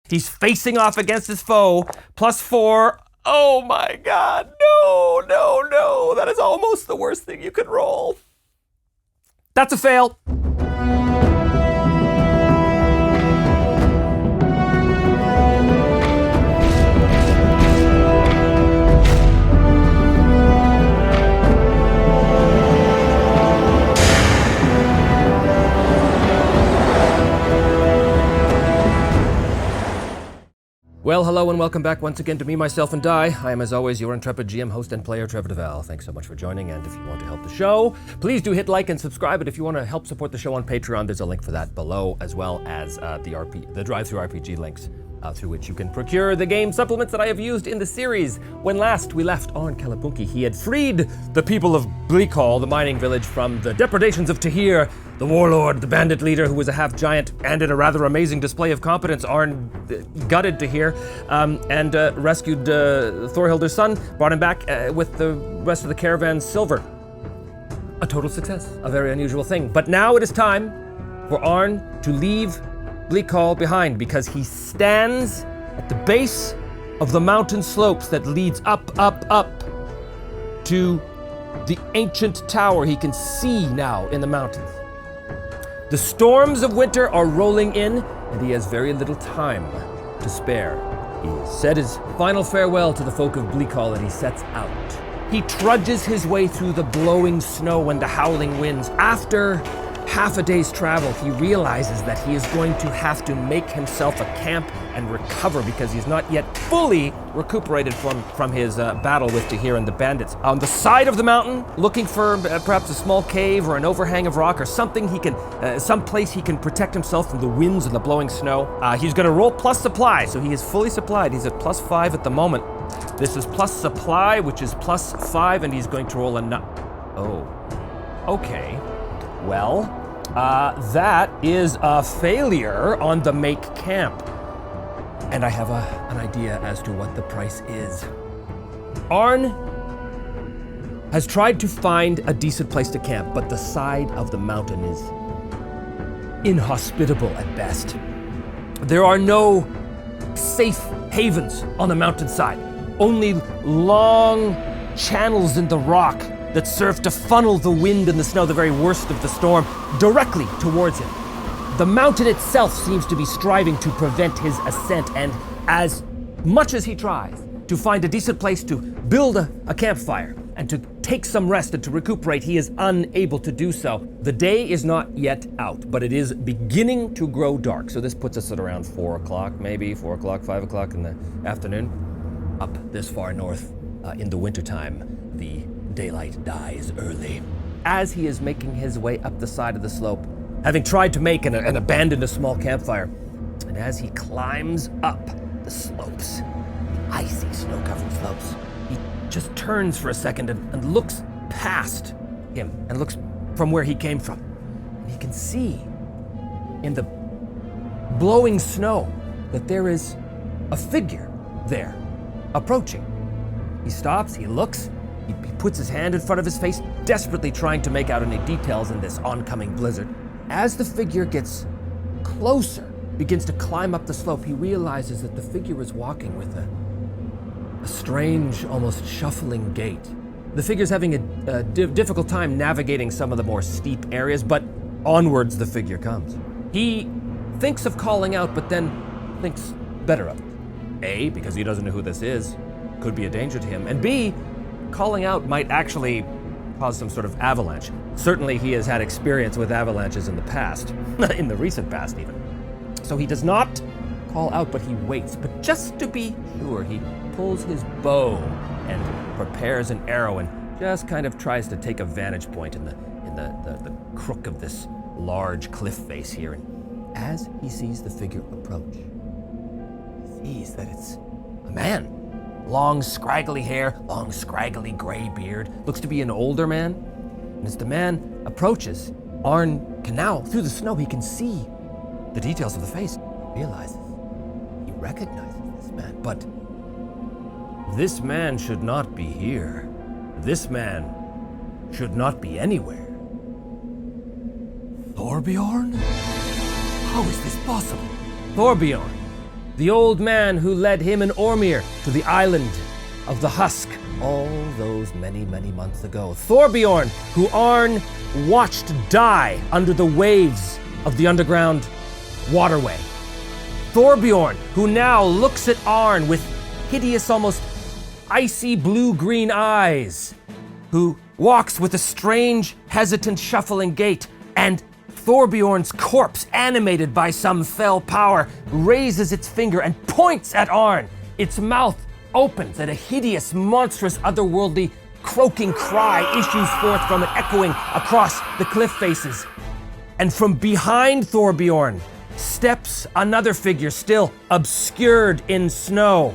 He's facing off against his foe. +4. Oh my god. No, no, no. That is almost the worst thing you could roll. That's a fail. Well, hello and welcome back once again to Me, Myself, and Die. I am, as always, your intrepid GM, host, and player, Trevor Devall. Thanks so much for joining, and if you want to help the show, please do hit like and subscribe. And if you want to help support the show on Patreon, there's a link for that below, as well as the Drive-Thru RPG links through which you can procure the game supplements that I have used in the series. When last we left on Kalapunki, he had freed the people of Bleakhall, the mining village, from the depredations of Tahir, the warlord, the bandit leader, who was a half-giant, and in a rather amazing display of competence, Arn gutted Tahir, and rescued Thorhilder's son, brought him back with the rest of the caravan's silver. A total success, a very unusual thing. But now it is time for Arn to leave Bleakhall behind, because he stands at the base of the mountain slopes that leads up to the ancient tower he can see now in the mountains. The storms of winter are rolling in, and he has very little time to spare. He said his final farewell to the folk of Bleakhall, and he sets out. He trudges his way through the blowing snow and the howling winds. After half a day's travel, he realizes that he is going to have to make himself a camp and recover, because he's not yet fully recuperated from his battle with Tahir and the bandits. On the side of the mountain, looking for perhaps a small cave or an overhang of rock or something he can, some place he can protect himself from the winds and the blowing snow. He's going to roll plus supply, so he is fully supplied. He's at +5 at the moment. This is plus supply, which is +5, and he's going to roll a Oh, okay. Well, that is a failure on the make camp. And I have an idea as to what the price is. Arn has tried to find a decent place to camp, but the side of the mountain is inhospitable at best. There are no safe havens on the mountainside, only long channels in the rock that serve to funnel the wind and the snow, the very worst of the storm, directly towards him. The mountain itself seems to be striving to prevent his ascent, and as much as he tries to find a decent place to build a campfire and to take some rest and to recuperate, he is unable to do so. The day is not yet out, but it is beginning to grow dark, so this puts us at around 4 o'clock, maybe 4 o'clock, 5 o'clock in the afternoon. Up this far north, in the wintertime, the daylight dies early. As he is making his way up the side of the slope, having tried to make and abandoned a small campfire, and as he climbs up the slopes, the icy snow-covered slopes, he just turns for a second and looks past him and looks from where he came from. And he can see in the blowing snow that there is a figure there approaching. He stops, he looks, he puts his hand in front of his face, desperately trying to make out any details in this oncoming blizzard. As the figure gets closer, begins to climb up the slope, he realizes that the figure is walking with a strange, almost shuffling gait. The figure's having a difficult time navigating some of the more steep areas, but onwards the figure comes. He thinks of calling out, but then thinks better of it. A, because he doesn't know who this is, could be a danger to him, and B, calling out might actually cause some sort of avalanche. Certainly he has had experience with avalanches in the past, in the recent past even. So he does not call out, but he waits. But just to be sure, he pulls his bow and prepares an arrow and just kind of tries to take a vantage point in the crook of this large cliff face here. And as he sees the figure approach, he sees that it's a man. Long, scraggly hair, long, scraggly gray beard. Looks to be an older man. And as the man approaches, Arn can now, through the snow, he can see the details of the face. He realizes, he recognizes this man, but this man should not be here. This man should not be anywhere. Thorbjorn? How is this possible? Thorbjorn, the old man who led him and Ormir to the island of the Husk all those many, many months ago. Thorbjorn, who Arn watched die under the waves of the underground waterway. Thorbjorn, who now looks at Arn with hideous, almost icy blue-green eyes, who walks with a strange, hesitant, shuffling gait, and Thorbjorn's corpse, animated by some fell power, raises its finger and points at Arn. Its mouth opens and a hideous, monstrous, otherworldly, croaking cry issues forth from it, echoing across the cliff faces. And from behind Thorbjorn steps another figure, still obscured in snow.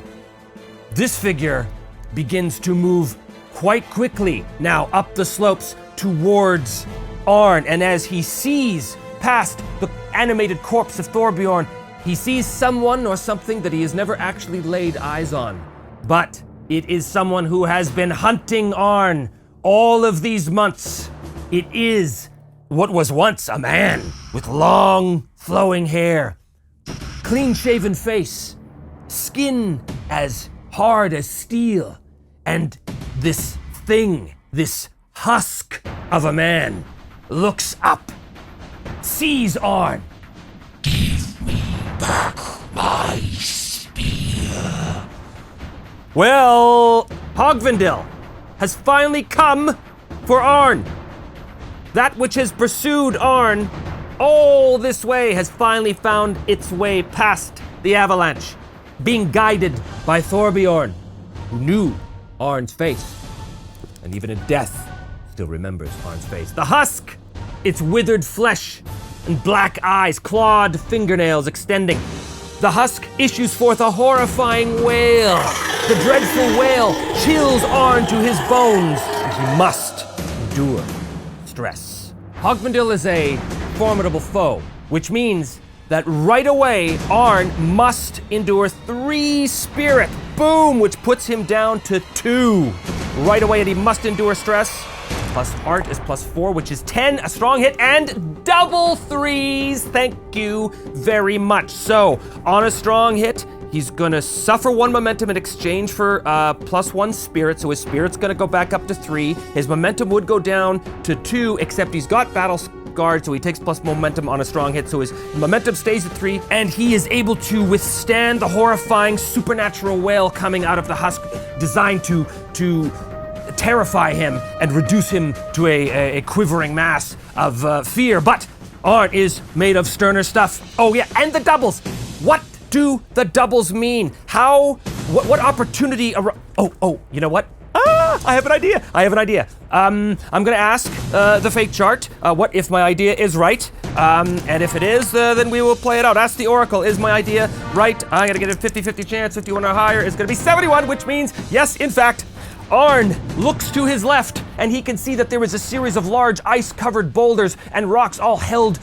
This figure begins to move quite quickly now up the slopes towards Arn, and as he sees past the animated corpse of Thorbjorn, he sees someone or something that he has never actually laid eyes on. But it is someone who has been hunting Arn all of these months. It is what was once a man with long, flowing hair, clean-shaven face, skin as hard as steel, and this thing, this husk of a man, looks up, sees Arn. Give me back my spear. Well, Hogvindil has finally come for Arn. That which has pursued Arn all this way has finally found its way past the avalanche, being guided by Thorbjorn, who knew Arn's face, and even in death still remembers Arn's face. The husk, its withered flesh and black eyes, clawed fingernails extending. The husk issues forth a horrifying wail. The dreadful wail chills Arn to his bones, and he must endure stress. Hogvindil is a formidable foe, which means that right away Arn must endure 3 spirit. Boom, which puts him down to 2. Right away, and he must endure stress. Plus heart is plus 4, which is 10, a strong hit, and double 3s. Thank you very much. So, on a strong hit, he's gonna suffer 1 momentum in exchange for plus 1 spirit, so his spirit's gonna go back up to 3. His momentum would go down to 2, except he's got battle guard, so he takes plus momentum on a strong hit, so his momentum stays at 3, and he is able to withstand the horrifying supernatural wail coming out of the husk, designed to terrify him and reduce him to a quivering mass of fear. But Arn is made of sterner stuff. Oh yeah, and the doubles. What do the doubles mean? What opportunity? Oh, you know what? I have an idea. I'm gonna ask the fake chart, what if my idea is right? And if it is, then we will play it out. Ask the Oracle, is my idea right? I'm gonna get a 50-50 chance, 51 or higher is gonna be 71, which means, yes, in fact, Arn looks to his left, and he can see that there is a series of large ice-covered boulders and rocks all held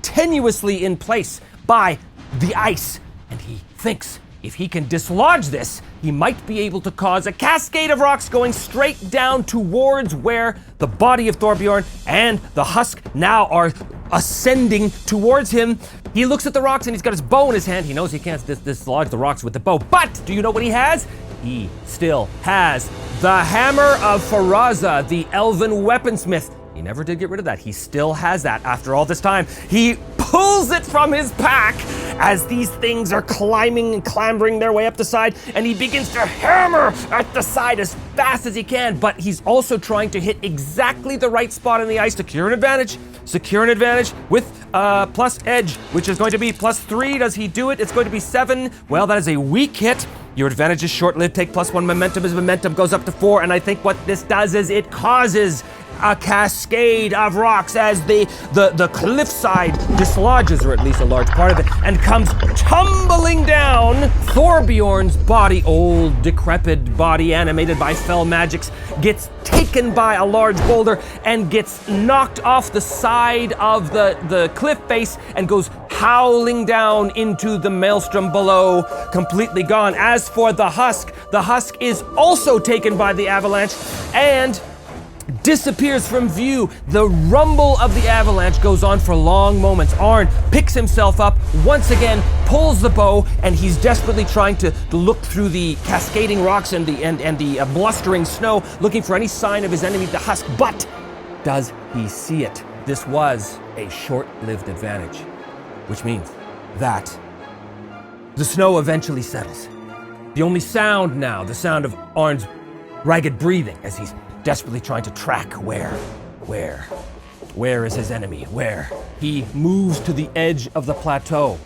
tenuously in place by the ice. And he thinks if he can dislodge this, he might be able to cause a cascade of rocks going straight down towards where the body of Thorbjorn and the husk now are ascending towards him. He looks at the rocks and he's got his bow in his hand. He knows he can't dislodge the rocks with the bow, but do you know what he has? He still has the Hammer of Faraza, the elven weaponsmith. He never did get rid of that. He still has that after all this time. He pulls it from his pack as these things are climbing and clambering their way up the side, and he begins to hammer at the side as fast as he can, but he's also trying to hit exactly the right spot in the ice to secure an advantage with plus edge, which is going to be plus 3. Does he do it? It's going to be 7. Well, that is a weak hit. Your advantage is short-lived. Take plus 1 momentum. His momentum goes up to 4, and I think what this does is it causes a cascade of rocks as the cliffside dislodges, or at least a large part of it, and comes tumbling down. Thorbjorn's body, old, decrepit body animated by fell magics, gets taken by a large boulder and gets knocked off the side of the cliff face and goes howling down into the maelstrom below, completely gone. As for the husk is also taken by the avalanche, and disappears from view. The rumble of the avalanche goes on for long moments. Arn picks himself up once again, pulls the bow, and he's desperately trying to look through the cascading rocks and the blustering snow, looking for any sign of his enemy, the Husk. But does he see it? This was a short-lived advantage, which means that the snow eventually settles. The only sound now, the sound of Arn's ragged breathing as he's desperately trying to track where is his enemy, where? He moves to the edge of the plateau,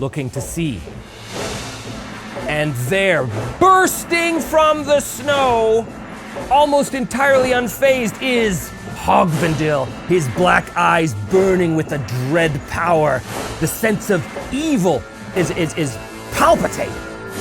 looking to see. And there, bursting from the snow, almost entirely unfazed, is Hogvendil, his black eyes burning with a dread power. The sense of evil is palpitating.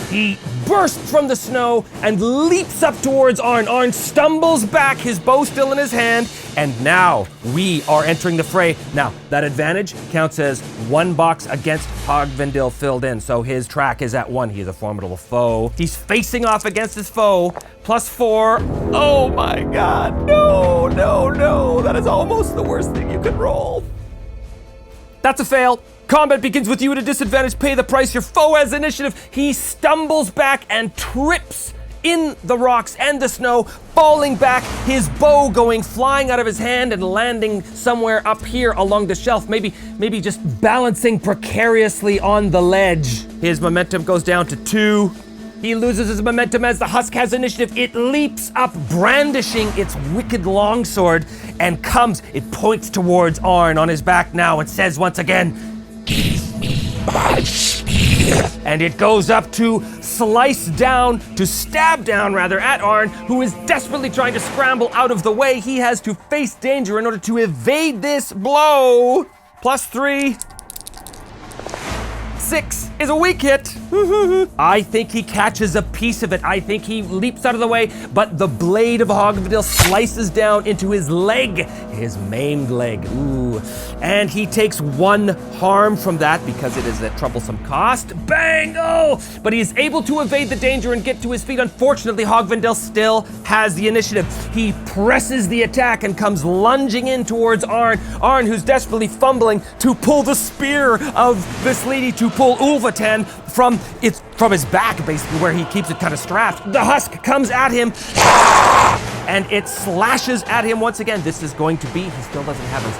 He bursts from the snow and leaps up towards Arn. Arn stumbles back, his bow still in his hand, and now we are entering the fray. Now, that advantage counts as 1 box against Hogvendil filled in, so his track is at 1. He is a formidable foe. He's facing off against his foe, +4. Oh my god, no. That is almost the worst thing you could roll. That's a fail. Combat begins with you at a disadvantage. Pay the price. Your foe has initiative. He stumbles back and trips in the rocks and the snow, falling back, his bow going flying out of his hand and landing somewhere up here along the shelf, maybe just balancing precariously on the ledge. His momentum goes down to 2. He loses his momentum as the Husk has initiative. It leaps up, brandishing its wicked longsword, and it points towards Arn on his back now and says once again, "Give me my spear." And it goes up to stab down at Arn, who is desperately trying to scramble out of the way. He has to face danger in order to evade this blow. +3. 6 is a weak hit. I think he catches a piece of it. I think he leaps out of the way, but the blade of Hogvendil slices down into his leg, his maimed leg. Ooh. And he takes 1 harm from that because it is a troublesome cost. Bang! Oh! But he is able to evade the danger and get to his feet. Unfortunately, Hogvendil still has the initiative. He presses the attack and comes lunging in towards Arn. Arn, who's desperately fumbling to pull the spear of this lady, to pull Ulvatan from his back, basically, where he keeps it kind of strapped. The Husk comes at him, and it slashes at him once again. This is going to be, he still doesn't have his,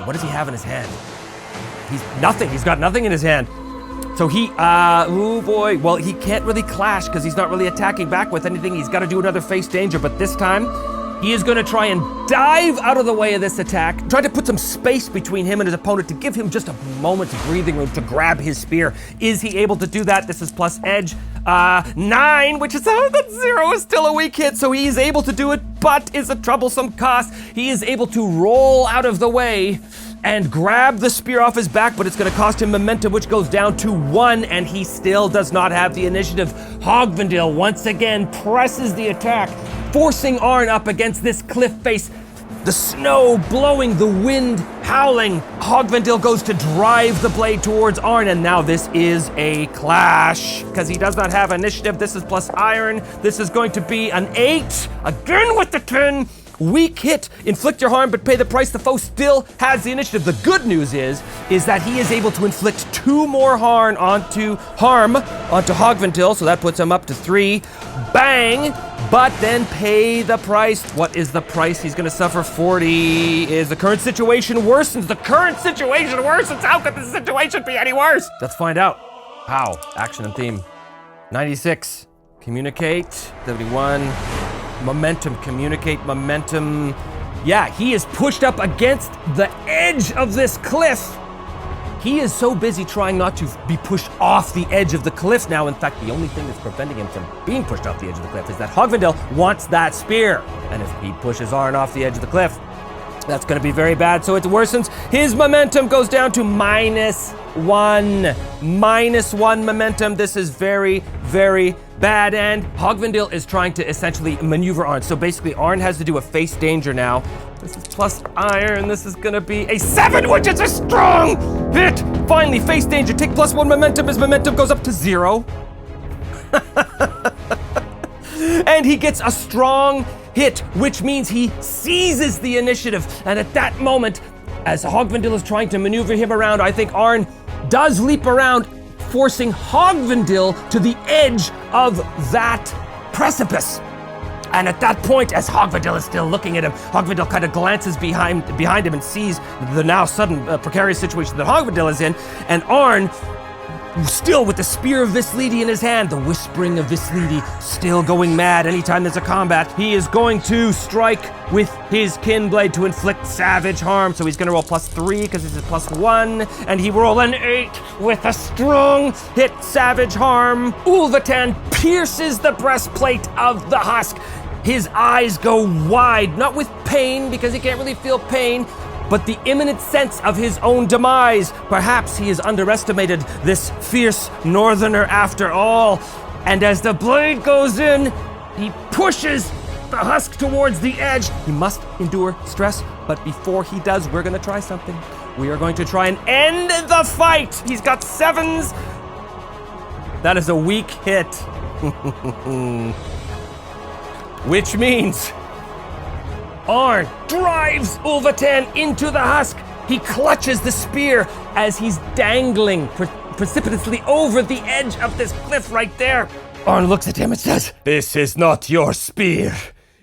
what does he have in his hand? He's got nothing in his hand. So he can't really clash because he's not really attacking back with anything. He's got to do another face danger, but this time, he is going to try and dive out of the way of this attack, try to put some space between him and his opponent to give him just a moment's breathing room to grab his spear. Is he able to do that? This is plus edge. 9, which is, that 0 is still a weak hit, so he is able to do it, but is a troublesome cost. He is able to roll out of the way and grab the spear off his back, but it's going to cost him momentum, which goes down to 1, and he still does not have the initiative. Hogvendil once again presses the attack, forcing Arn up against this cliff face. The snow blowing, the wind howling. Hogvendil goes to drive the blade towards Arn, and now this is a clash because he does not have initiative. This is plus iron. This is going to be an 8, again with the 10. Weak hit, inflict your harm, but pay the price. The foe still has the initiative. The good news is that he is able to inflict 2 more harm onto Hogvendil, so that puts him up to 3. Bang! But then pay the price. What is the price? He's going to suffer 40. Is the current situation worsens? The current situation worsens. How could the situation be any worse? Let's find out. How? Action and theme. 96. Communicate. 71. Momentum, communicate, momentum. Yeah, he is pushed up against the edge of this cliff. He is so busy trying not to be pushed off the edge of the cliff now. In fact, the only thing that's preventing him from being pushed off the edge of the cliff is that Hogvendil wants that spear. And if he pushes Arn off the edge of the cliff, that's going to be very bad. So it worsens. His momentum goes down to -1. -1 momentum. This is very, very bad, and Hogvendil is trying to essentially maneuver Arn. So basically, Arn has to do a face danger now. This is plus iron. This is gonna be a 7, which is a strong hit. Finally, face danger. Take +1 momentum. His momentum goes up to 0. And he gets a strong hit, which means he seizes the initiative. And at that moment, as Hogvendil is trying to maneuver him around, I think Arn does leap around, forcing Hogvendil to the edge of that precipice. And at that point, as Hogvendil is still looking at him, Hogvendil kind of glances behind him and sees the now sudden precarious situation that Hogvendil is in, and Arn, still with the spear of Visleedy in his hand, the whispering of Visleedy still going mad anytime there's a combat, he is going to strike with his kin blade to inflict savage harm. So he's going to roll +3 because this is +1, and he roll an 8 with a strong hit savage harm. Ulvatan pierces the breastplate of the Husk. His eyes go wide, not with pain because he can't really feel pain, but the imminent sense of his own demise. Perhaps he has underestimated this fierce northerner after all. And as the blade goes in, he pushes the Husk towards the edge. He must endure stress, but before he does, we're gonna try something. We are going to try and end the fight. He's got 7s. That is a weak hit. Which means Arn drives Ulvatan into the Husk. He clutches the spear as he's dangling precipitously over the edge of this cliff right there. Arn looks at him and says, "This is not your spear.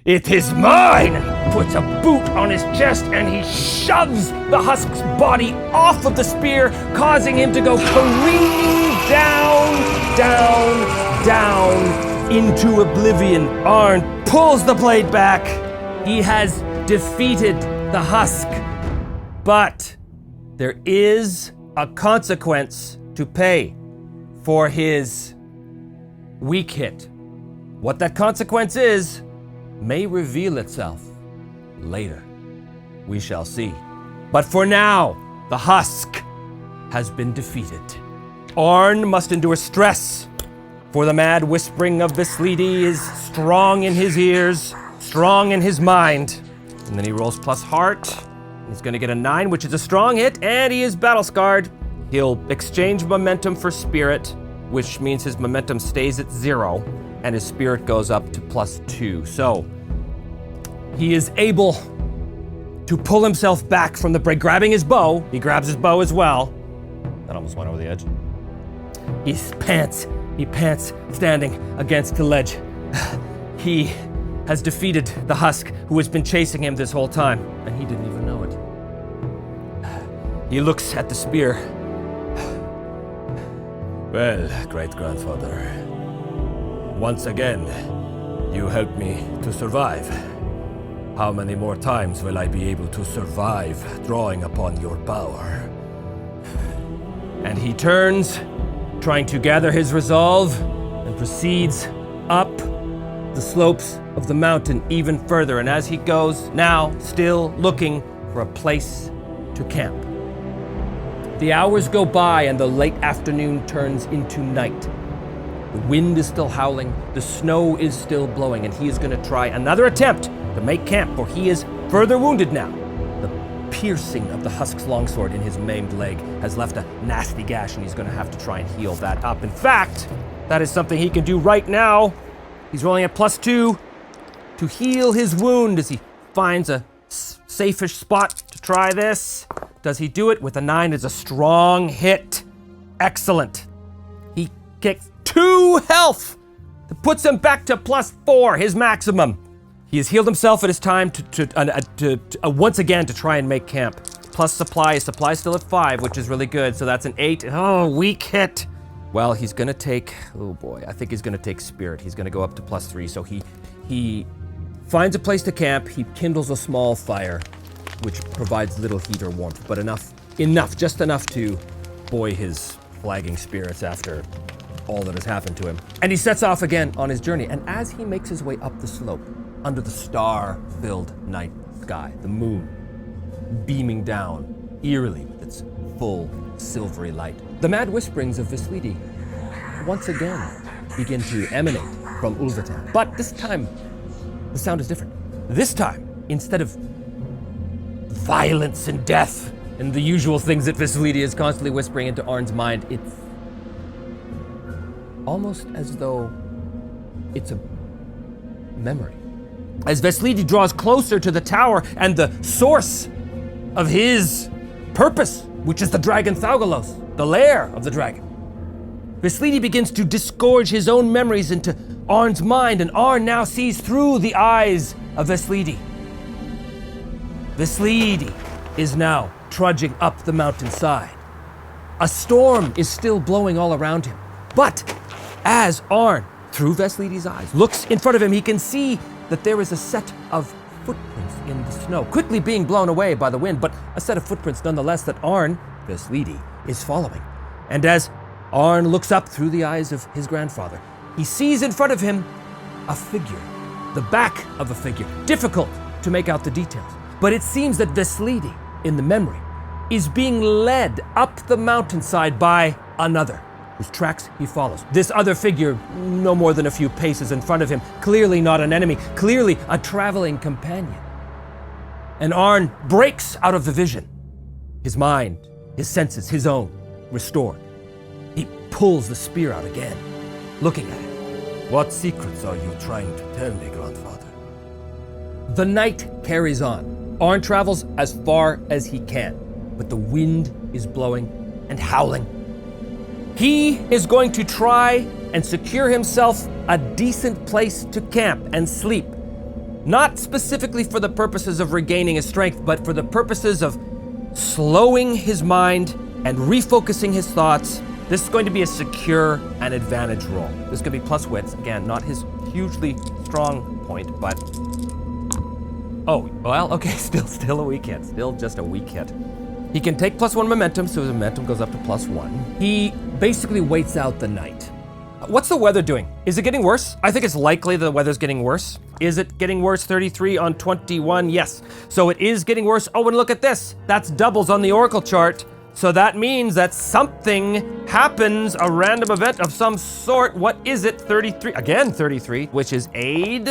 It is mine." And he puts a boot on his chest and he shoves the Husk's body off of the spear, causing him to go careening down into oblivion. Arn pulls the blade back. He has defeated the Husk, but there is a consequence to pay for his weak hit. What that consequence is may reveal itself later. We shall see. But for now, the Husk has been defeated. Arn must endure stress, for the mad whispering of Visleedy is strong in his ears, strong in his mind. And then he rolls plus heart. He's gonna get a 9, which is a strong hit, and he is battle scarred. He'll exchange momentum for spirit, which means his momentum stays at 0, and his spirit goes up to +2. So he is able to pull himself back from the break, grabbing his bow. He grabs his bow as well. That almost went over the edge. He pants standing against the ledge. He has defeated the Husk who has been chasing him this whole time, and he didn't even know it. He looks at the spear. Well, great-grandfather, once again, you helped me to survive. How many more times will I be able to survive drawing upon your power? And he turns, trying to gather his resolve, and proceeds up the slopes of the mountain even further. And as he goes, now still looking for a place to camp. The hours go by and the late afternoon turns into night. The wind is still howling, the snow is still blowing, and he is going to try another attempt to make camp, for he is further wounded now. The piercing of the Husk's longsword in his maimed leg has left a nasty gash, and he's going to have to try and heal that up. In fact, that is something he can do right now. He's rolling at +2 to heal his wound as he finds a safe-ish spot to try this. Does he do it? With a 9 is a strong hit. Excellent. He kicks 2 health. That puts him back to +4, his maximum. He has healed himself. It is time to once again to try and make camp. Plus supply. His supply is still at 5, which is really good. So that's an 8. Oh, weak hit. Well, he's gonna take, oh boy, I think he's gonna take spirit. He's gonna go up to +3. So he finds a place to camp. He kindles a small fire, which provides little heat or warmth, but just enough to buoy his flagging spirits after all that has happened to him. And he sets off again on his journey. And as he makes his way up the slope, under the star-filled night sky, the moon beaming down eerily with its full silvery light, the mad whisperings of Visleedy once again begin to emanate from Ulvatan. But this time, the sound is different. This time, instead of violence and death and the usual things that Visleedy is constantly whispering into Arn's mind, it's almost as though it's a memory. As Veslidi draws closer to the tower and the source of his purpose, which is the dragon Thaugalos, the lair of the dragon, Veslidi begins to disgorge his own memories into Arn's mind, and Arn now sees through the eyes of Veslidi. Veslidi is now trudging up the mountainside. A storm is still blowing all around him, but as Arn, through Veslidi's eyes, looks in front of him, he can see that there is a set of footprints in the snow, quickly being blown away by the wind, but a set of footprints nonetheless that Arn, Veslidi, is following. And as Arn looks up through the eyes of his grandfather, he sees in front of him a figure, the back of a figure. Difficult to make out the details, but it seems that Veslidi, in the memory, is being led up the mountainside by another, whose tracks he follows. This other figure, no more than a few paces in front of him, clearly not an enemy, clearly a traveling companion. And Arn breaks out of the vision, his mind, his senses, his own, restored. He pulls the spear out again, looking at it. What secrets are you trying to tell me, grandfather? The night carries on. Arn travels as far as he can, but the wind is blowing and howling. He is going to try and secure himself a decent place to camp and sleep, not specifically for the purposes of regaining his strength, but for the purposes of slowing his mind and refocusing his thoughts. This is going to be a secure and advantage roll. This could be plus wits. Again, not his hugely strong point, but... Oh, well, okay, still a weak hit. Still just a weak hit. He can take +1 momentum, so his momentum goes up to +1. He basically waits out the night. What's the weather doing? Is it getting worse? I think it's likely the weather's getting worse. Is it getting worse? 33 on 21, yes. So it is getting worse. Oh, and look at this. That's doubles on the Oracle chart. So that means that something happens, a random event of some sort. What is it? 33, again 33, which is aid.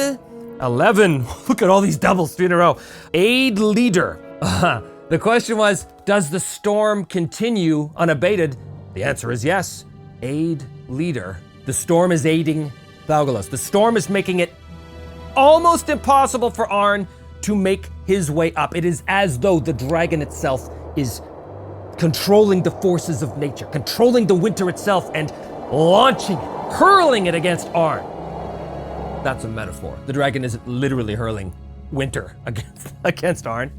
11, look at all these doubles, 3 in a row. Aid leader. The question was, does the storm continue unabated? The answer is yes. Aid leader. The storm is aiding Thaugalos. The storm is making it almost impossible for Arn to make his way up. It is as though the dragon itself is controlling the forces of nature, controlling the winter itself and launching it, hurling it against Arn. That's a metaphor. The dragon isn't literally hurling winter against Arn.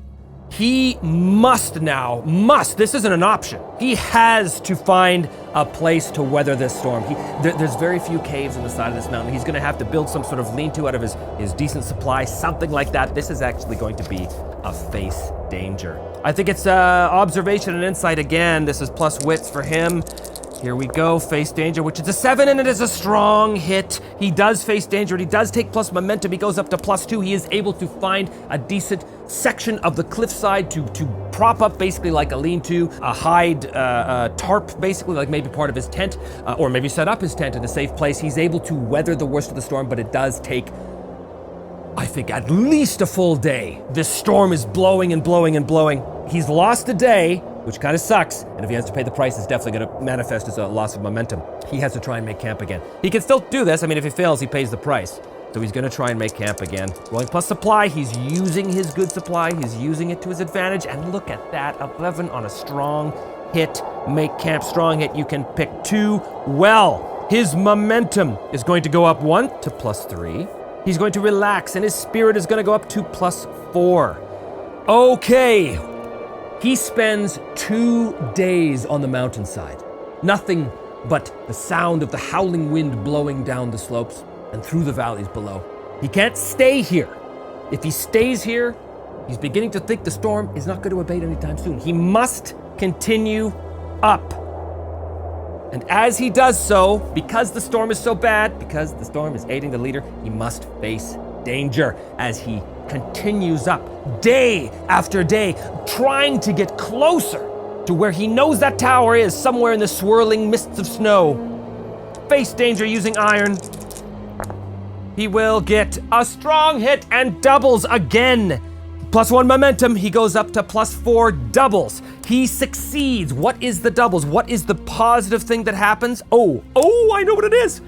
He must, this isn't an option. He has to find a place to weather this storm. There's very few caves on the side of this mountain. He's gonna have to build some sort of lean-to out of his decent supply, something like that. This is actually going to be a face danger. I think it's observation and insight again. This is plus wits for him. Here we go, face danger, which is a 7, and it is a strong hit. He does face danger, and he does take plus momentum. He goes up to +2. He is able to find a decent section of the cliffside to prop up, basically like a lean-to, a hide tarp, basically like maybe part of his tent, or maybe set up his tent in a safe place. He's able to weather the worst of the storm, but it does take, I think, at least a full day. This storm is blowing and blowing and blowing. He's lost a day, which kind of sucks, and if he has to pay the price, it's definitely going to manifest as a loss of momentum. He has to try and make camp again. He can still do this. I mean, if he fails, he pays the price. So he's going to try and make camp again. Rolling plus supply, he's using his good supply. He's using it to his advantage, and look at that, 11 on a strong hit. Make camp strong hit. You can pick 2. Well, his momentum is going to go up 1 to +3. He's going to relax, and his spirit is going to go up to +4. Okay. He spends 2 days on the mountainside. Nothing but the sound of the howling wind blowing down the slopes and through the valleys below. He can't stay here. If he stays here, he's beginning to think the storm is not going to abate anytime soon. He must continue up. And as he does so, because the storm is so bad, because the storm is aiding the leader, he must face danger as he continues up day after day, trying to get closer to where he knows that tower is, somewhere in the swirling mists of snow. Face danger using iron. He will get a strong hit and doubles again. +1 momentum, he goes up to +4 doubles. He succeeds. What is the doubles? What is the positive thing that happens? Oh, I know what it is.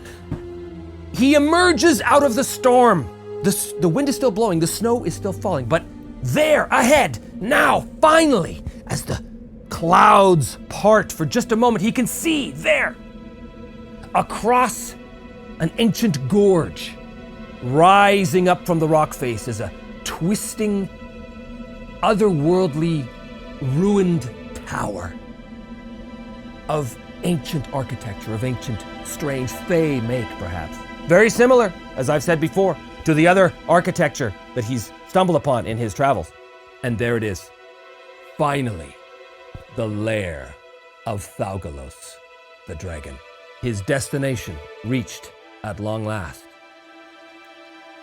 He emerges out of the storm The wind is still blowing, the snow is still falling, but there, ahead, now, finally, as the clouds part for just a moment, he can see there, across an ancient gorge, rising up from the rock face is a twisting, otherworldly, ruined tower of ancient architecture, of ancient, strange, fey make, perhaps. Very similar, as I've said before, to the other architecture that he's stumbled upon in his travels. And there it is, finally, the lair of Thaugalos, the dragon. His destination reached at long last.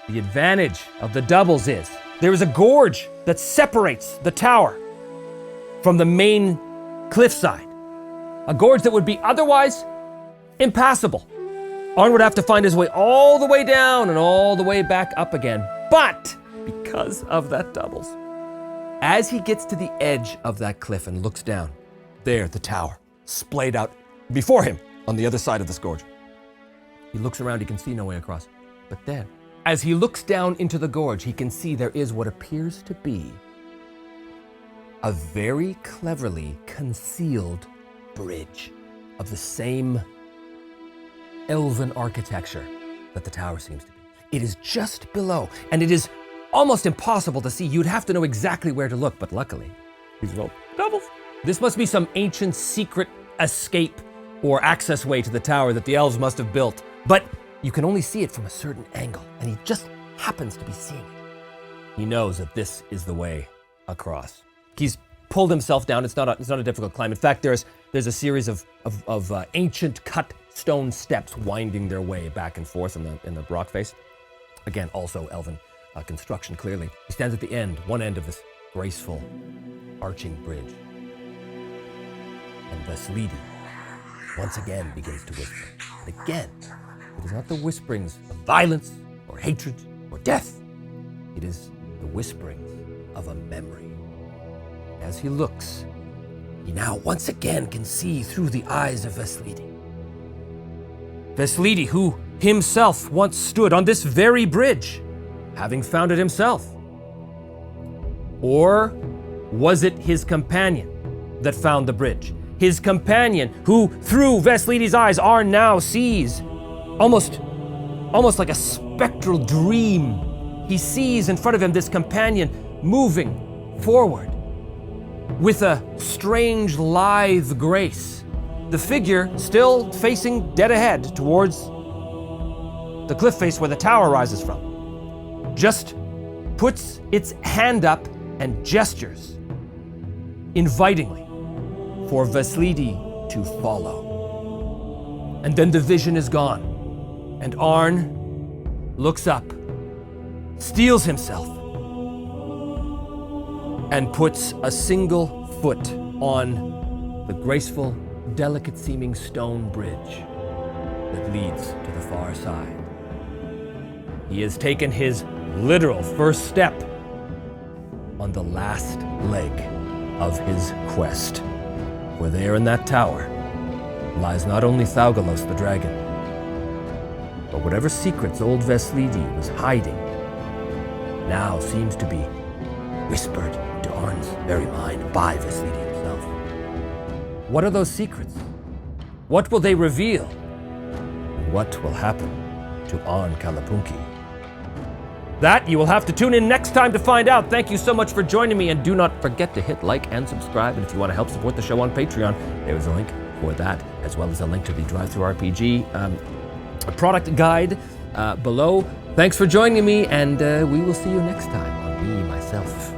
The advantage of the doubles is there is a gorge that separates the tower from the main cliffside. A gorge that would be otherwise impassable. Arn would have to find his way all the way down and all the way back up again. But because of that doubles, as he gets to the edge of that cliff and looks down, there the tower, splayed out before him on the other side of this gorge. He looks around, he can see no way across. But then, as he looks down into the gorge, he can see there is what appears to be a very cleverly concealed bridge of the same elven architecture that the tower seems to be. It is just below, and it is almost impossible to see. You'd have to know exactly where to look, but luckily, these are all doubles. This must be some ancient secret escape or access way to the tower that the elves must have built. But you can only see it from a certain angle, and he just happens to be seeing it. He knows that this is the way across. He's pulled himself down. It's not a difficult climb. In fact, there's a series of ancient cut stone steps winding their way back and forth in the rock face. Again, also elven construction, clearly. He stands at the end, one end of this graceful, arching bridge. And Veslidi once again begins to whisper. And again, it is not the whisperings of violence or hatred or death. It is the whisperings of a memory. As he looks, he now once again can see through the eyes of Veslidi. Veslidi, who himself once stood on this very bridge, having found it himself. Or was it his companion that found the bridge? His companion, who through Veslidi's eyes Arn now sees, almost like a spectral dream. He sees in front of him this companion moving forward with a strange, lithe grace. The figure still facing dead ahead towards the cliff face where the tower rises from. Just puts its hand up and gestures invitingly for Veslidi to follow. And then the vision is gone, and Arn looks up, steels himself, and puts a single foot on the graceful, delicate-seeming stone bridge that leads to the far side. He has taken his literal first step on the last leg of his quest. For there in that tower lies not only Thaugalos the dragon, but whatever secrets old Veslidi was hiding now seems to be whispered to Arn's very mind by Veslidi himself. What are those secrets? What will they reveal? What will happen to Arn Kalapunki? That you will have to tune in next time to find out. Thank you so much for joining me, and do not forget to hit like and subscribe. And if you want to help support the show on Patreon, there is a link for that, as well as a link to the Drive-Thru RPG product guide below. Thanks for joining me, and we will see you next time on Me, Myself,